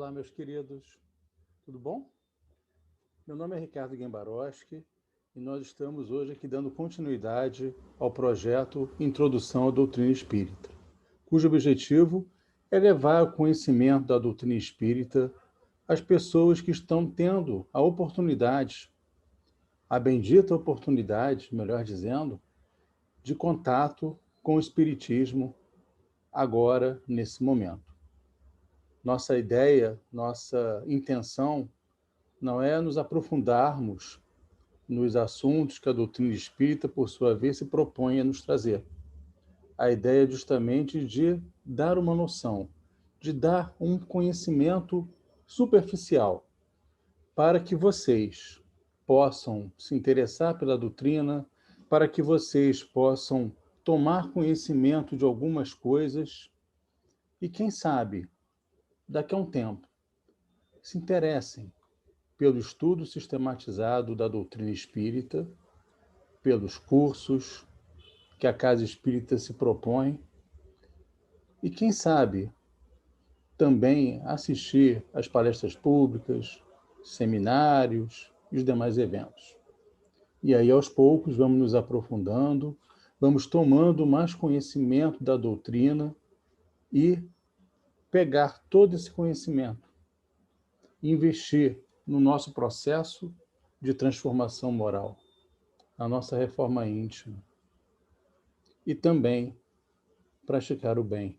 Olá, meus queridos, tudo bom? Meu nome é Ricardo Gembaroski e nós estamos hoje aqui dando continuidade ao projeto Introdução à Doutrina Espírita, cujo objetivo é levar o conhecimento da doutrina espírita às pessoas que estão tendo a oportunidade, a bendita oportunidade, melhor dizendo, de contato com o Espiritismo agora, nesse momento. Nossa ideia, nossa intenção não é nos aprofundarmos nos assuntos que a doutrina espírita, por sua vez, se propõe a nos trazer. A ideia é justamente de dar uma noção, de dar um conhecimento superficial, para que vocês possam se interessar pela doutrina, para que vocês possam tomar conhecimento de algumas coisas e, quem sabe, daqui a um tempo, se interessem pelo estudo sistematizado da doutrina espírita, pelos cursos que a Casa Espírita se propõe e, quem sabe, também assistir às palestras públicas, seminários e os demais eventos. E aí, aos poucos, vamos nos aprofundando, vamos tomando mais conhecimento da doutrina e pegar todo esse conhecimento e investir no nosso processo de transformação moral, na nossa reforma íntima e também praticar o bem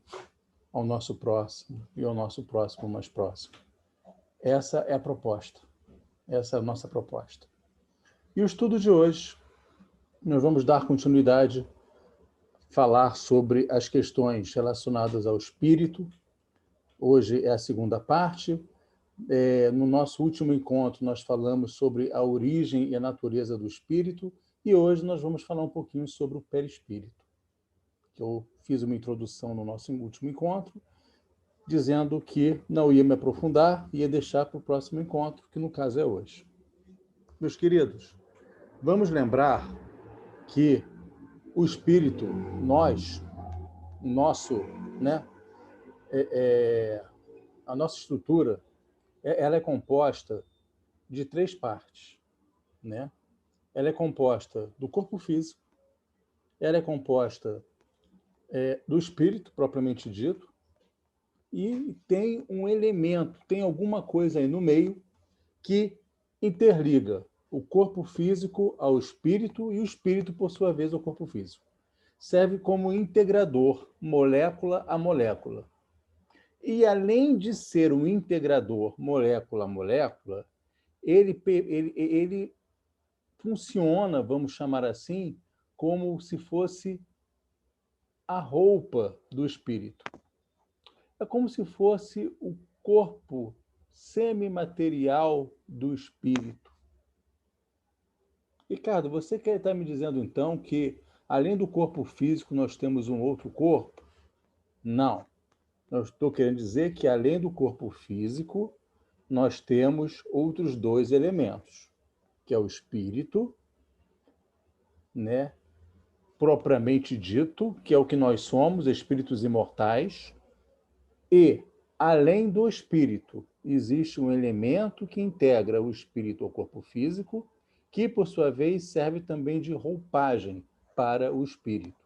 ao nosso próximo e ao nosso próximo mais próximo. Essa é a proposta. Essa é a nossa proposta. E o estudo de hoje, nós vamos dar continuidade, falar sobre as questões relacionadas ao espírito. Hoje é a segunda parte. No nosso último encontro, nós falamos sobre a origem e a natureza do espírito, e hoje nós vamos falar um pouquinho sobre o perispírito. Eu fiz uma introdução no nosso último encontro, dizendo que não ia me aprofundar, ia deixar para o próximo encontro, que no caso é hoje. Meus queridos, vamos lembrar que o espírito, a nossa estrutura, ela é composta de 3 partes, né? Ela é composta do corpo físico, ela é composta do espírito, propriamente dito, e tem um elemento, tem alguma coisa aí no meio que interliga o corpo físico ao espírito e o espírito, por sua vez, ao corpo físico. Serve como integrador, molécula a molécula. E, além de ser um integrador molécula a molécula, ele funciona, vamos chamar assim, como se fosse a roupa do espírito. É como se fosse o corpo semimaterial do espírito. Ricardo, você quer estar me dizendo, então, que, além do corpo físico, nós temos um outro corpo? Não. Eu estou querendo dizer que, além do corpo físico, nós temos outros 2 elementos, que é o espírito, né, propriamente dito, que é o que nós somos, espíritos imortais, e, além do espírito, existe um elemento que integra o espírito ao corpo físico, que, por sua vez, serve também de roupagem para o espírito,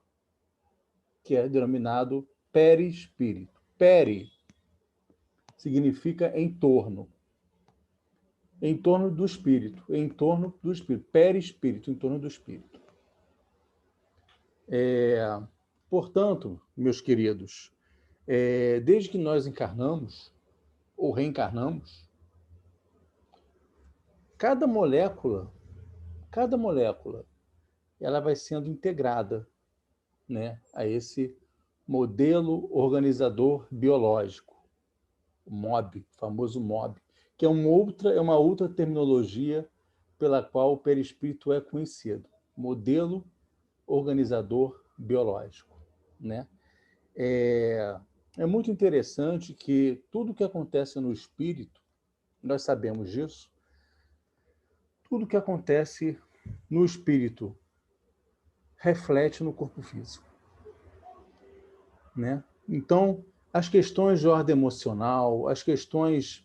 que é denominado perispírito. Peri significa em torno do espírito, perispírito, em torno do espírito. Portanto, meus queridos, desde que nós encarnamos ou reencarnamos, cada molécula, ela vai sendo integrada, né, a esse modelo organizador biológico, o MOB, o famoso MOB, que é uma outra terminologia pela qual o perispírito é conhecido, modelo organizador biológico, né? É muito interessante que tudo que acontece no espírito, nós sabemos disso, tudo que acontece no espírito reflete no corpo físico, né? Então, as questões de ordem emocional, as questões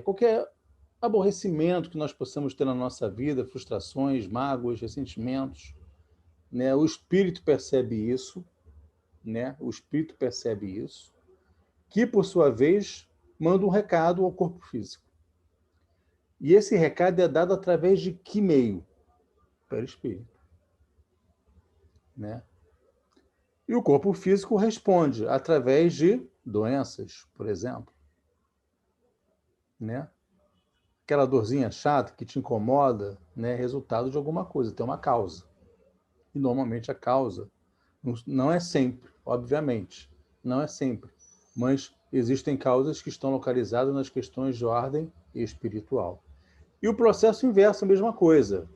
qualquer aborrecimento que nós possamos ter na nossa vida, frustrações, mágoas, ressentimentos, né? O espírito percebe isso, né? O espírito percebe isso, que por sua vez manda um recado ao corpo físico. E esse recado é dado através de que meio? Perispírito, né? E o corpo físico responde através de doenças, por exemplo, né? Aquela dorzinha chata que te incomoda, né, é resultado de alguma coisa, tem uma causa. E normalmente a causa não é sempre, obviamente, não é sempre, mas existem causas que estão localizadas nas questões de ordem espiritual. E o processo inverso é a mesma coisa,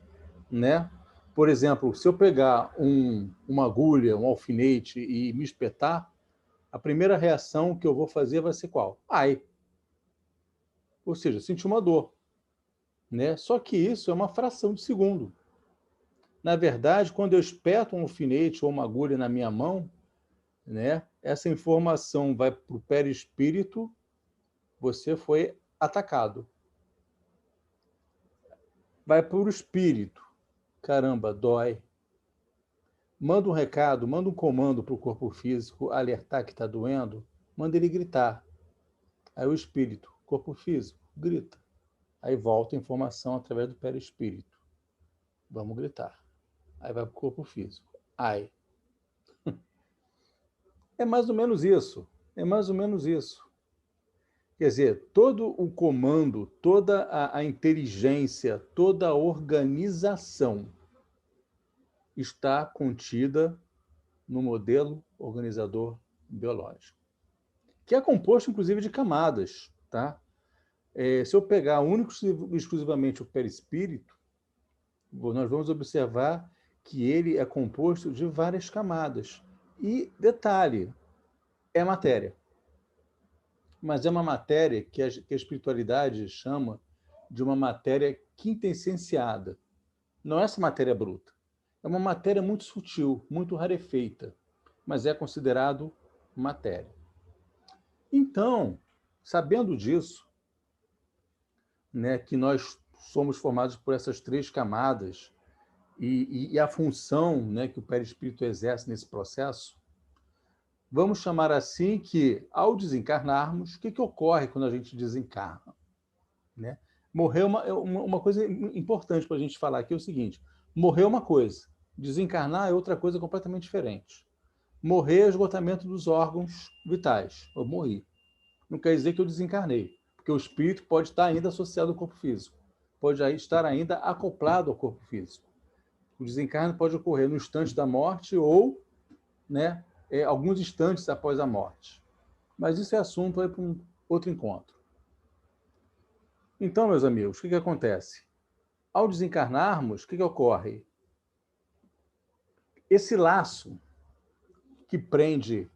né? Por exemplo, se eu pegar uma agulha, um alfinete e me espetar, a primeira reação que eu vou fazer vai ser qual? Ai. Ou seja, sentir uma dor, né? Só que isso é uma fração de segundo. Na verdade, quando eu espeto um alfinete ou uma agulha na minha mão, né, essa informação vai para o perispírito, você foi atacado. Vai para o espírito, caramba, dói. Manda um recado, manda um comando para o corpo físico alertar que está doendo, manda ele gritar. Aí o espírito, corpo físico, grita. Aí volta a informação através do perispírito. Vamos gritar. Aí vai para o corpo físico. Ai. É mais ou menos isso. É mais ou menos isso. Quer dizer, todo o comando, toda a inteligência, toda a organização está contida no modelo organizador biológico, que é composto, inclusive, de camadas. Tá? Se eu pegar único e exclusivamente o perispírito, nós vamos observar que ele é composto de várias camadas. E, detalhe, é matéria. Mas é uma matéria que a espiritualidade chama de uma matéria quintessenciada. Não é essa matéria bruta. É uma matéria muito sutil, muito rarefeita, mas é considerado matéria. Então, sabendo disso, né, que nós somos formados por essas três camadas e a função, né, que o perispírito exerce nesse processo, vamos chamar assim que, ao desencarnarmos, o que ocorre quando a gente desencarna? Né? Morrer uma coisa importante para a gente falar aqui é o seguinte: morrer é uma coisa, desencarnar é outra coisa completamente diferente. Morrer é esgotamento dos órgãos vitais. Eu morri. Não quer dizer que eu desencarnei, porque o espírito pode estar ainda associado ao corpo físico, pode estar ainda acoplado ao corpo físico. O desencarne pode ocorrer no instante da morte ou, né, alguns instantes após a morte. Mas isso é assunto para um outro encontro. Então, meus amigos, o que acontece? Ao desencarnarmos, o que ocorre? Esse laço que prende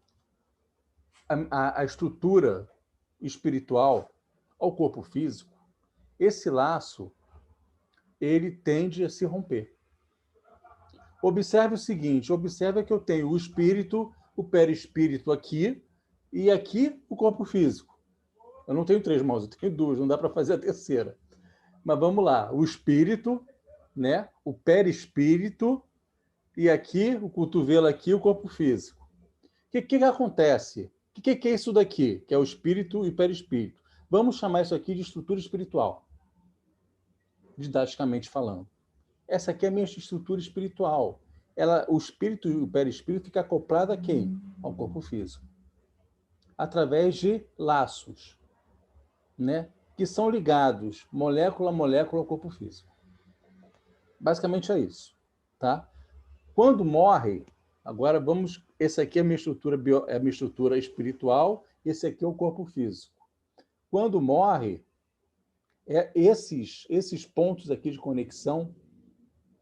a estrutura espiritual ao corpo físico, esse laço, ele tende a se romper. Observe o seguinte, observe que eu tenho o espírito, o perispírito aqui, e aqui o corpo físico. Eu não tenho três mãos, eu tenho duas, não dá para fazer a terceira. Mas vamos lá, o espírito, né? O perispírito, e aqui, o cotovelo aqui, o corpo físico. O que acontece? O que é isso daqui? Que é o espírito e o perispírito. Vamos chamar isso aqui de estrutura espiritual, didaticamente falando. Essa aqui é a minha estrutura espiritual. O espírito e o perispírito ficam acoplados a quem? Ao corpo físico. Através de laços, né? Que são ligados, molécula a molécula, ao corpo físico. Basicamente é isso. Tá? Quando morre, agora vamos. Esse aqui é a minha estrutura, é a minha estrutura espiritual, esse aqui é o corpo físico. Quando morre, esses pontos aqui de conexão,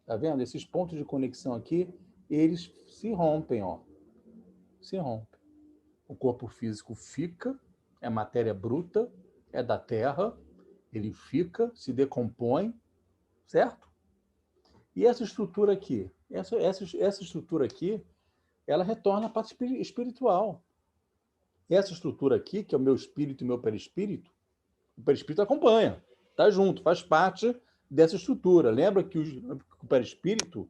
tá vendo? Esses pontos de conexão aqui, eles se rompem, ó. Se rompem. O corpo físico fica, é matéria bruta, é da terra, ele fica, se decompõe, certo? E essa estrutura aqui? Essa estrutura aqui, ela retorna à parte espiritual. Essa estrutura aqui, que é o meu espírito e o meu perispírito, O perispírito acompanha, está junto, faz parte dessa estrutura. Lembra que o perispírito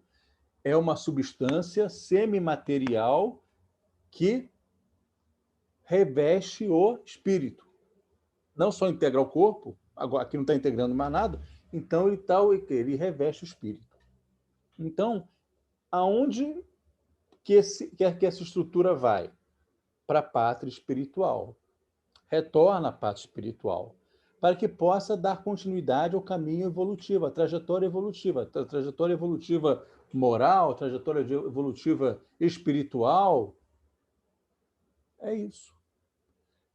é uma substância semimaterial que reveste o espírito. Não só integra o corpo, agora aqui não está integrando mais nada, então ele reveste o espírito. Então, aonde que essa estrutura vai? Para a pátria espiritual. Retorna à pátria espiritual, para que possa dar continuidade ao caminho evolutivo, à trajetória evolutiva, a trajetória evolutiva moral, a trajetória evolutiva espiritual. É isso.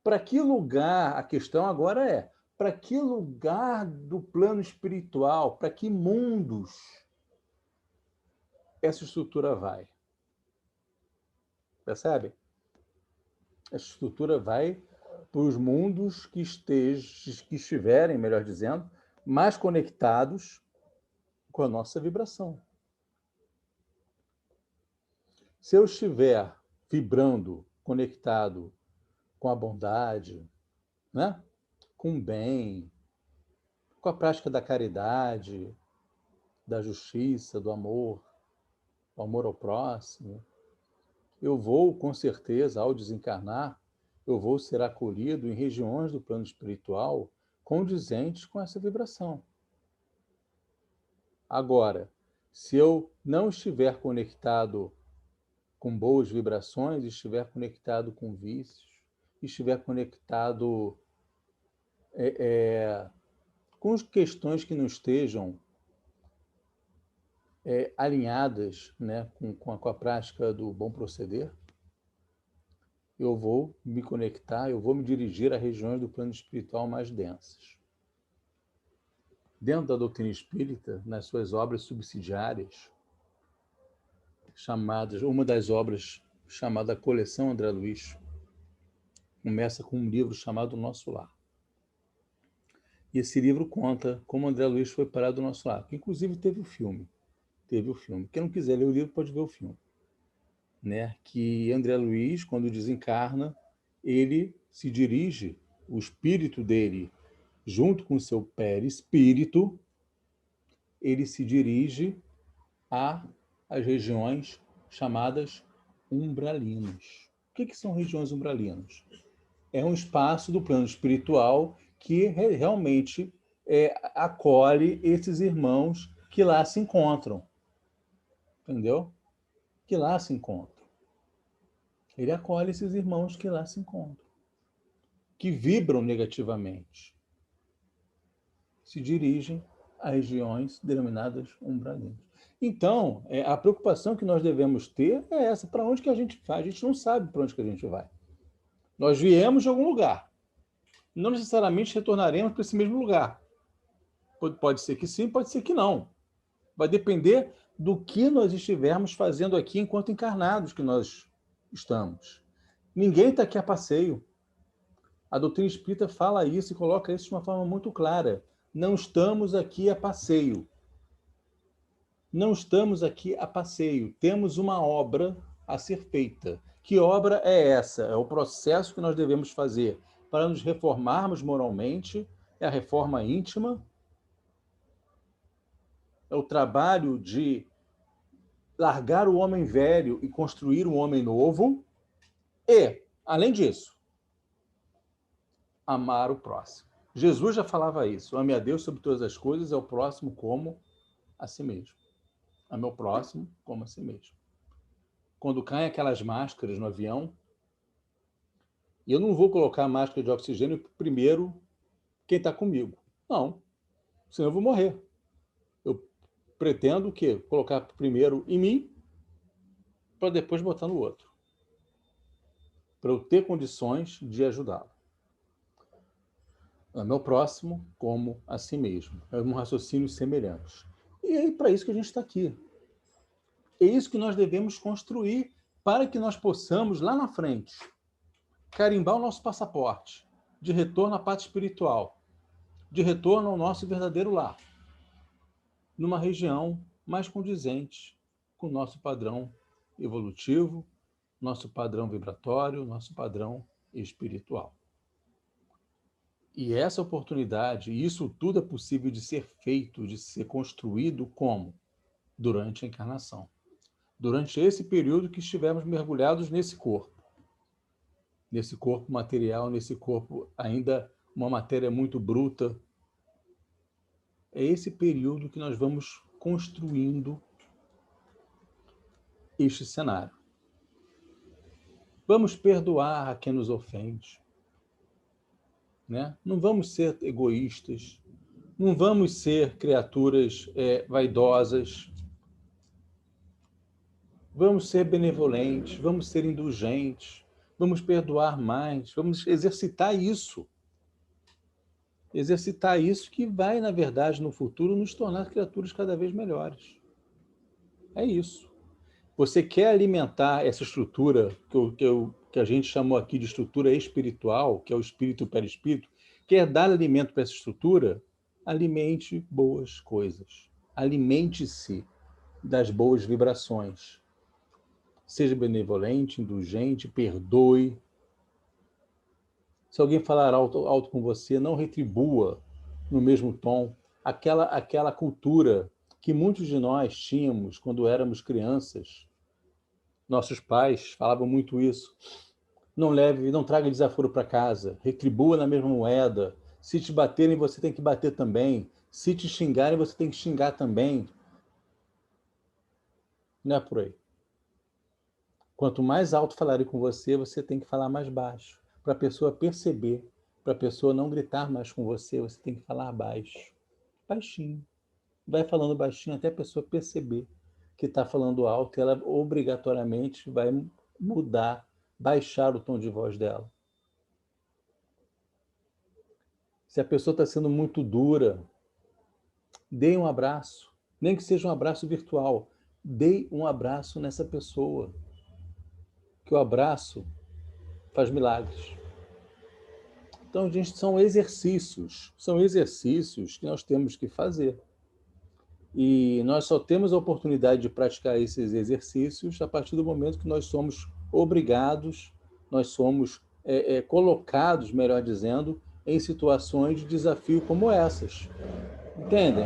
Para que lugar, a questão agora é, para que lugar do plano espiritual, para que mundos essa estrutura vai? Percebe? Essa estrutura vai para os mundos que estiverem, melhor dizendo, mais conectados com a nossa vibração. Se eu estiver vibrando, conectado com a bondade, né? Com o bem, com a prática da caridade, da justiça, do amor, o amor ao próximo, eu vou, com certeza, ao desencarnar, eu vou ser acolhido em regiões do plano espiritual condizentes com essa vibração. Agora, se eu não estiver conectado com boas vibrações, estiver conectado com vícios, estiver conectado com questões que não estejam alinhadas, né, com a prática do bom proceder, eu vou me conectar, eu vou me dirigir a regiões do plano espiritual mais densas. Dentro da doutrina espírita, nas suas obras subsidiárias, uma das obras chamada Coleção André Luiz, começa com um livro chamado Nosso Lar. E esse livro conta como André Luiz foi parar do nosso lar, que inclusive teve o filme. Quem não quiser ler o livro pode ver o filme. Né? Que André Luiz, quando desencarna, ele se dirige, o espírito dele, junto com o seu perispírito, ele se dirige às regiões chamadas umbralinas. O que são regiões umbralinas? É um espaço do plano espiritual que realmente acolhe esses irmãos que lá se encontram. Entendeu? Que lá se encontram. Ele acolhe esses irmãos que lá se encontram, que vibram negativamente, se dirigem a regiões denominadas umbralinas. Então, a preocupação que nós devemos ter é essa: para onde que a gente vai? A gente não sabe para onde que a gente vai. Nós viemos de algum lugar. Não necessariamente retornaremos para esse mesmo lugar. Pode ser que sim, pode ser que não. Vai depender do que nós estivermos fazendo aqui enquanto encarnados que nós estamos. Ninguém está aqui a passeio. A doutrina espírita fala isso e coloca isso de uma forma muito clara. Não estamos aqui a passeio. Não estamos aqui a passeio. Temos uma obra a ser feita. Que obra é essa? É o processo que nós devemos fazer para nos reformarmos moralmente. É a reforma íntima. É o trabalho de largar o homem velho e construir um homem novo. E, além disso, amar o próximo. Jesus já falava isso. Ame a Deus sobre todas as coisas, é o próximo como a si mesmo. Ame o próximo como a si mesmo. Quando caem aquelas máscaras no avião, eu não vou colocar a máscara de oxigênio primeiro quem está comigo. Não, senão eu vou morrer. Eu pretendo o quê? Colocar primeiro em mim para depois botar no outro. Para eu ter condições de ajudá-lo. Ame ao próximo como a si mesmo. É um raciocínio semelhante. E é para isso que a gente está aqui. É isso que nós devemos construir para que nós possamos, lá na frente, carimbar o nosso passaporte de retorno à pátria espiritual, de retorno ao nosso verdadeiro lar, numa região mais condizente com o nosso padrão evolutivo, nosso padrão vibratório, nosso padrão espiritual. E essa oportunidade, isso tudo é possível de ser feito, de ser construído como? Durante a encarnação. Durante esse período que estivemos mergulhados nesse corpo material, nesse corpo ainda uma matéria muito bruta. É esse período que nós vamos construindo este cenário. Vamos perdoar a quem nos ofende, né? Não vamos ser egoístas, não vamos ser criaturas vaidosas, vamos ser benevolentes, vamos ser indulgentes, vamos perdoar mais, vamos exercitar isso. Exercitar isso que vai, na verdade, no futuro, nos tornar criaturas cada vez melhores. É isso. Você quer alimentar essa estrutura que a gente chamou aqui de estrutura espiritual, que é o espírito e o perispírito, quer dar alimento para essa estrutura? Alimente boas coisas. Alimente-se das boas vibrações. Seja benevolente, indulgente, perdoe. Se alguém falar alto com você, não retribua no mesmo tom. Aquela cultura que muitos de nós tínhamos quando éramos crianças. Nossos pais falavam muito isso. Não traga desaforo para casa, retribua na mesma moeda. Se te baterem, você tem que bater também. Se te xingarem, você tem que xingar também. Não é por aí. Quanto mais alto falarem com você, você tem que falar mais baixo. Para a pessoa perceber, para a pessoa não gritar mais com você, você tem que falar baixo. Baixinho. Vai falando baixinho até a pessoa perceber que está falando alto e ela obrigatoriamente vai mudar, baixar o tom de voz dela. Se a pessoa está sendo muito dura, dê um abraço, nem que seja um abraço virtual. Dê um abraço nessa pessoa, que o abraço faz milagres. Então, gente, são exercícios que nós temos que fazer. E nós só temos a oportunidade de praticar esses exercícios a partir do momento que nós somos obrigados, nós somos colocados, melhor dizendo, em situações de desafio como essas. Entendem?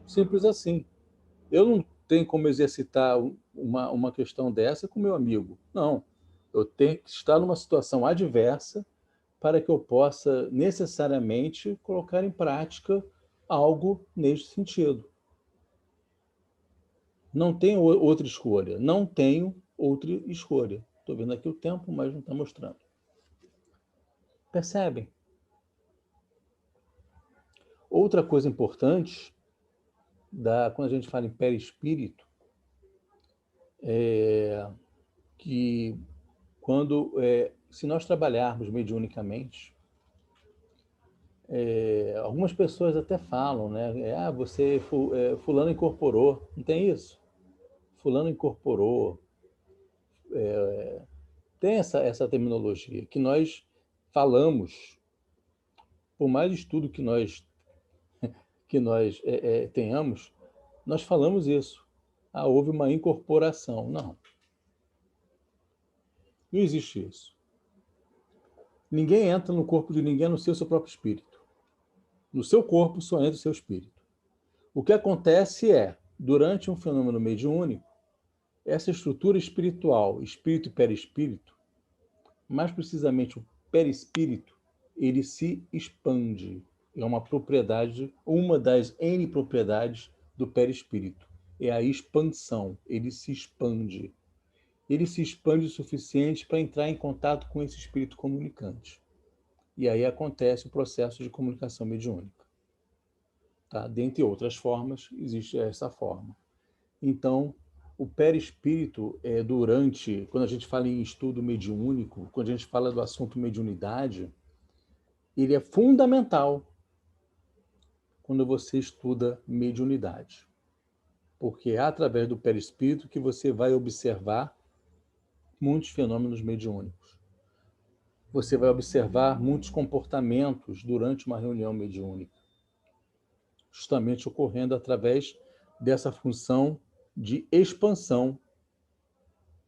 Simples assim. Eu não tenho como exercitar uma questão dessa com meu amigo. Não. Eu tenho que estar numa situação adversa para que eu possa necessariamente colocar em prática algo neste sentido. Não tenho outra escolha. Não tenho outra escolha. Estou vendo aqui o tempo, mas não está mostrando. Percebem? Outra coisa importante, quando a gente fala em perispírito, é que se nós trabalharmos mediunicamente, algumas pessoas até falam, né? Fulano incorporou. Não tem isso? Fulano incorporou. Tem essa terminologia que nós falamos, por mais estudo que nós tenhamos, nós falamos isso. Houve uma incorporação. Não. Não existe isso. Ninguém entra no corpo de ninguém a não ser o seu próprio espírito. No seu corpo só entra o seu espírito. O que acontece durante um fenômeno mediúnico, essa estrutura espiritual, espírito e perispírito, mais precisamente o perispírito, ele se expande. É uma propriedade, uma das N propriedades do perispírito. É a expansão. Ele se expande. Ele se expande o suficiente para entrar em contato com esse espírito comunicante. E aí acontece o processo de comunicação mediúnica. Tá? Dentre outras formas, existe essa forma. Então, o perispírito, quando a gente fala em estudo mediúnico, quando a gente fala do assunto mediunidade, ele é fundamental quando você estuda mediunidade. Porque é através do perispírito que você vai observar muitos fenômenos mediúnicos. Você vai observar muitos comportamentos durante uma reunião mediúnica, justamente ocorrendo através dessa função de expansão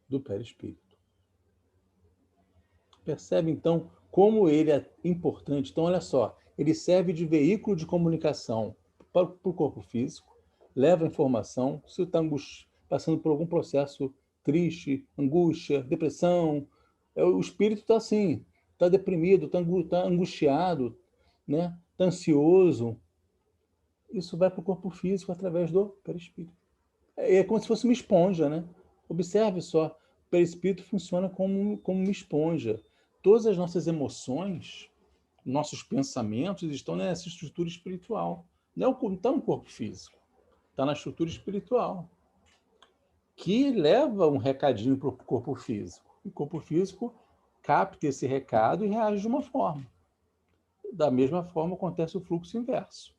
do perispírito. Percebe, então, como ele é importante. Então, olha só, ele serve de veículo de comunicação para o corpo físico, leva informação. Se você está passando por algum processo triste, angústia, depressão, o espírito está assim, está deprimido, está angustiado, né? Está ansioso. Isso vai para o corpo físico através do perispírito. É como se fosse uma esponja, né? Observe só, o perispírito funciona como uma esponja. Todas as nossas emoções, nossos pensamentos estão nessa estrutura espiritual. Não está no corpo físico, está na estrutura espiritual, que leva um recadinho para o corpo físico. O corpo físico capta esse recado e reage de uma forma. Da mesma forma acontece o fluxo inverso.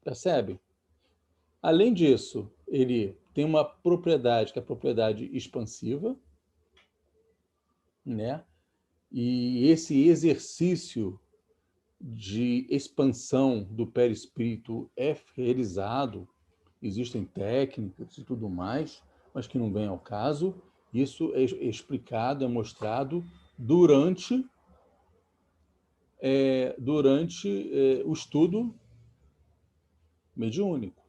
Percebe? Além disso, ele tem uma propriedade que é a propriedade expansiva, né? E esse exercício de expansão do perispírito é realizado, existem técnicas e tudo mais, mas que não vem ao caso. Isso é explicado, é mostrado durante o estudo mediúnico.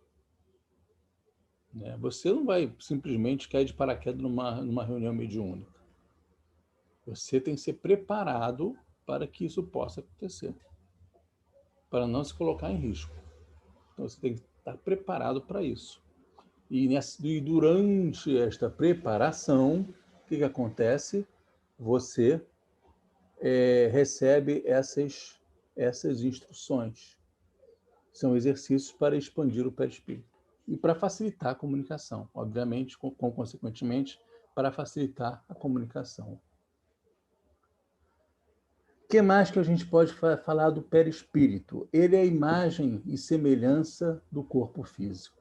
Né? Você não vai simplesmente cair de paraquedas numa reunião mediúnica. Você tem que ser preparado para que isso possa acontecer, para não se colocar em risco. Então você tem que estar preparado para isso. E durante esta preparação, o que acontece? Você recebe essas instruções. São exercícios para expandir o perispírito e para facilitar a comunicação, obviamente, consequentemente, para facilitar a comunicação. O que mais que a gente pode falar do perispírito? Ele é a imagem e semelhança do corpo físico.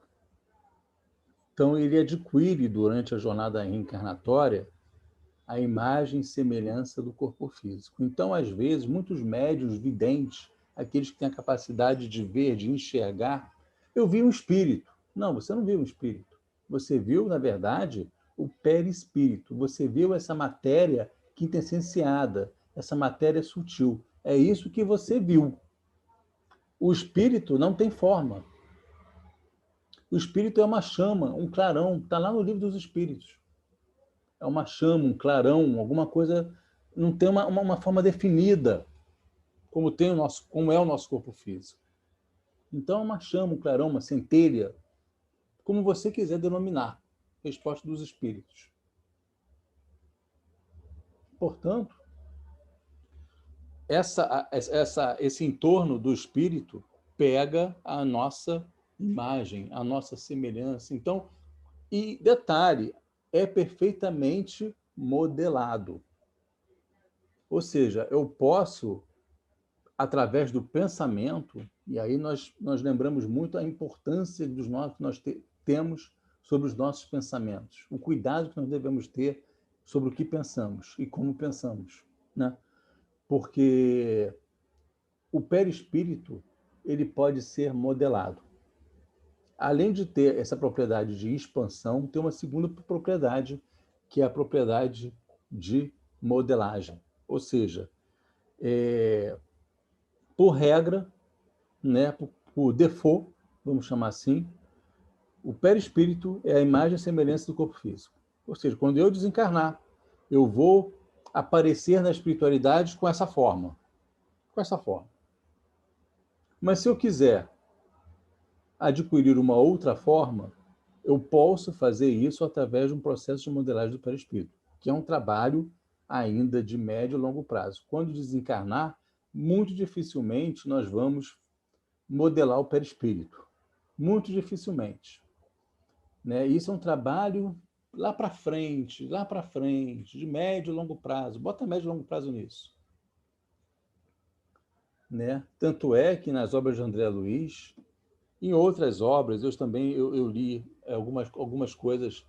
Então, ele adquire, durante a jornada reencarnatória, a imagem e semelhança do corpo físico. Então, às vezes, muitos médiuns videntes, aqueles que têm a capacidade de ver, de enxergar, eu vi um espírito. Não, você não viu um espírito. Você viu, na verdade, o perispírito. Você viu essa matéria quintessenciada, essa matéria sutil. É isso que você viu. O espírito não tem forma. O espírito é uma chama, um clarão. Está lá no livro dos espíritos. É uma chama, um clarão, alguma coisa, não tem uma forma definida, como é o nosso corpo físico. Então é uma chama, um clarão, uma centelha, como você quiser denominar, resposta dos espíritos. Portanto, esse entorno do espírito pega a nossa imagem, a nossa semelhança. Então, e detalhe, é perfeitamente modelado. Ou seja, eu posso, através do pensamento, e aí nós lembramos muito a importância que nós temos sobre os nossos pensamentos, o cuidado que nós devemos ter sobre o que pensamos e como pensamos, né? Porque o perispírito, ele pode ser modelado. Além de ter essa propriedade de expansão, tem uma segunda propriedade, que é a propriedade de modelagem. Ou seja, por regra, né, por default, vamos chamar assim, o perispírito é a imagem e semelhança do corpo físico. Ou seja, quando eu desencarnar, eu vou aparecer na espiritualidade com essa forma. Com essa forma. Mas se eu quiser adquirir uma outra forma, eu posso fazer isso através de um processo de modelagem do perispírito, que é um trabalho ainda de médio e longo prazo. Quando desencarnar, muito dificilmente nós vamos modelar o perispírito. Muito dificilmente. Né? Isso é um trabalho lá para frente, de médio e longo prazo. Bota médio e longo prazo nisso. Né? Tanto é que nas obras de André Luiz, em outras obras, eu li algumas coisas,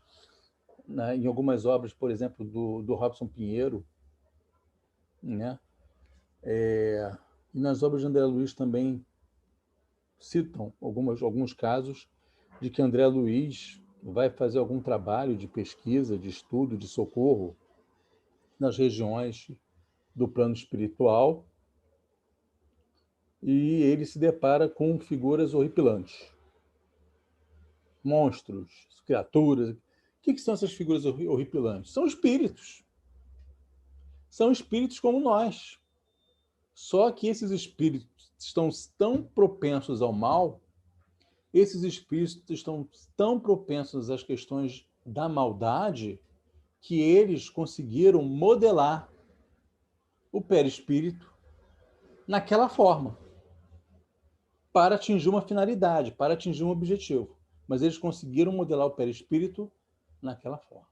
né? Em algumas obras, por exemplo, do Robson Pinheiro, né? E nas obras de André Luiz também citam alguns casos de que André Luiz vai fazer algum trabalho de pesquisa, de estudo, de socorro nas regiões do plano espiritual e ele se depara com figuras horripilantes. Monstros, criaturas. O que são essas figuras horripilantes? São espíritos. São espíritos como nós. Só que esses espíritos estão tão propensos ao mal, esses espíritos estão tão propensos às questões da maldade, que eles conseguiram modelar o perispírito naquela forma, para atingir uma finalidade, para atingir um objetivo. Mas eles conseguiram modelar o perispírito naquela forma.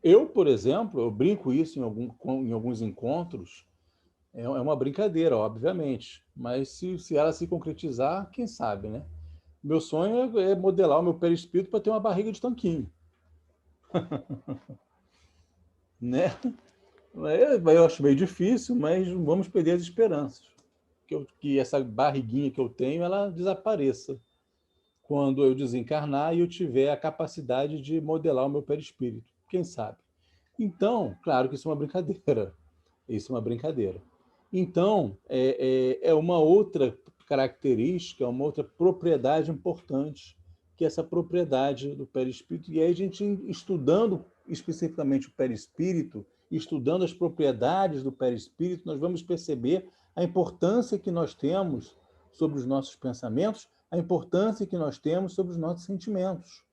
Eu, por exemplo, eu brinco isso em alguns encontros, é uma brincadeira, obviamente, mas se ela se concretizar, quem sabe, né? Meu sonho é modelar o meu perispírito para ter uma barriga de tanquinho. Né? Eu acho meio difícil, mas vamos perder as esperanças. Que essa barriguinha que eu tenho, ela desapareça quando eu desencarnar e eu tiver a capacidade de modelar o meu perispírito. Quem sabe? Então, claro que isso é uma brincadeira. Isso é uma brincadeira. Então, é uma outra característica, uma outra propriedade importante, que é essa propriedade do perispírito. E aí a gente, estudando especificamente o perispírito, estudando as propriedades do perispírito, nós vamos perceber a importância que nós temos sobre os nossos pensamentos, a importância que nós temos sobre os nossos sentimentos.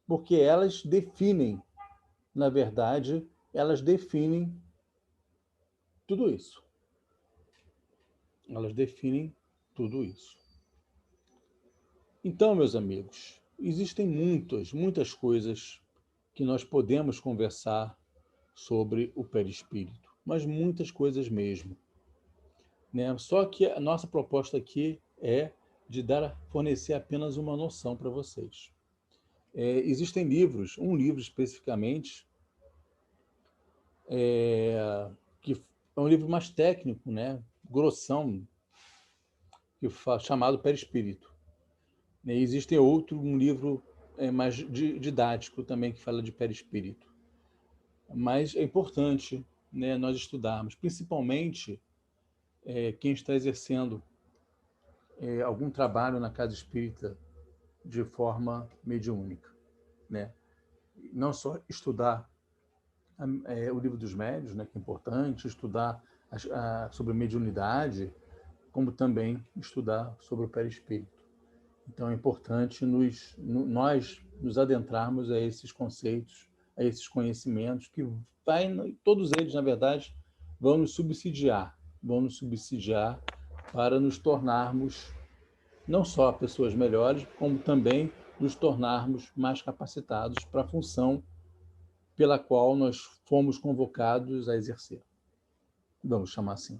Porque elas definem, na verdade, elas definem tudo isso. Elas definem tudo isso. Então, meus amigos, existem muitas coisas que nós podemos conversar sobre o perispírito, mas muitas coisas mesmo. Né? Só que a nossa proposta aqui é de fornecer apenas uma noção para vocês. Existem livros, um livro especificamente, que é um livro mais técnico, né? Grossão, chamado Perispírito. Existe um livro mais didático também, que fala de perispírito. Mas é importante, né, nós estudarmos, principalmente quem está exercendo algum trabalho na casa espírita de forma mediúnica. Né? Não só estudar o livro dos médiuns, né, que é importante, estudar sobre mediunidade, como também estudar sobre o perispírito. Então é importante nós nos adentrarmos a esses conceitos, a esses conhecimentos, que todos eles, na verdade, vão nos subsidiar para nos tornarmos não só pessoas melhores, como também nos tornarmos mais capacitados para a função pela qual nós fomos convocados a exercer. Vamos chamar assim.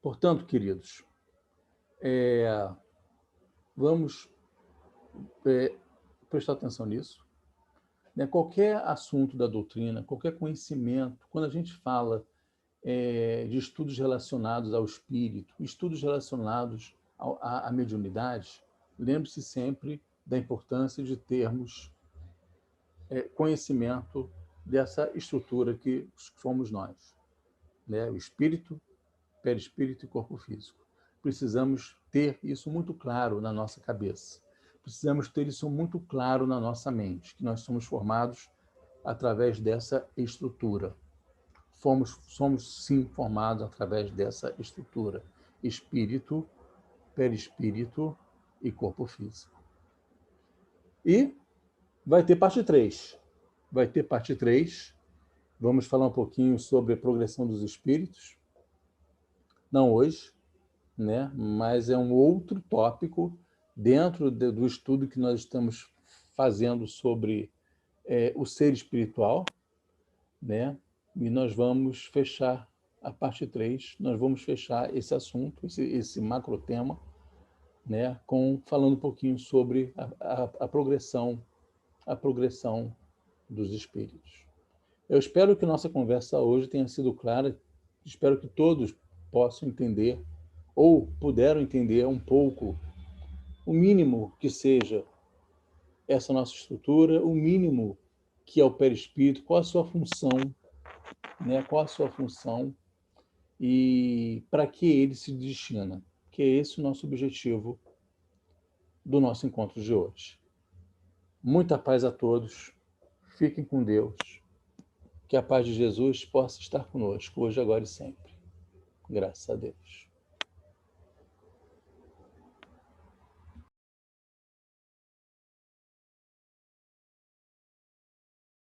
Portanto, queridos, vamos prestar atenção nisso. Qualquer assunto da doutrina, qualquer conhecimento, quando a gente fala de estudos relacionados ao espírito, estudos relacionados à mediunidade, lembre-se sempre da importância de termos conhecimento dessa estrutura que somos nós, né? O espírito, perispírito e corpo físico. Precisamos ter isso muito claro na nossa cabeça. Precisamos ter isso muito claro na nossa mente, que nós somos formados através dessa estrutura. Somos sim formados através dessa estrutura: espírito, perispírito e corpo físico. E vai ter parte 3. Vai ter parte 3. Vamos falar um pouquinho sobre a progressão dos espíritos. Não hoje, né? Mas é um outro tópico dentro do estudo que nós estamos fazendo sobre o ser espiritual, né? E nós vamos fechar a parte 3, nós vamos fechar esse assunto, esse macro tema, né? Falando um pouquinho sobre a progressão dos espíritos. Eu espero que nossa conversa hoje tenha sido clara, espero que todos possam entender, ou puderam entender um pouco, o mínimo que seja essa nossa estrutura, o mínimo que é o perispírito, qual a sua função, né? Qual a sua função e para que ele se destina. Que é esse o nosso objetivo do nosso encontro de hoje. Muita paz a todos. Fiquem com Deus. Que a paz de Jesus possa estar conosco, hoje, agora e sempre. Graças a Deus.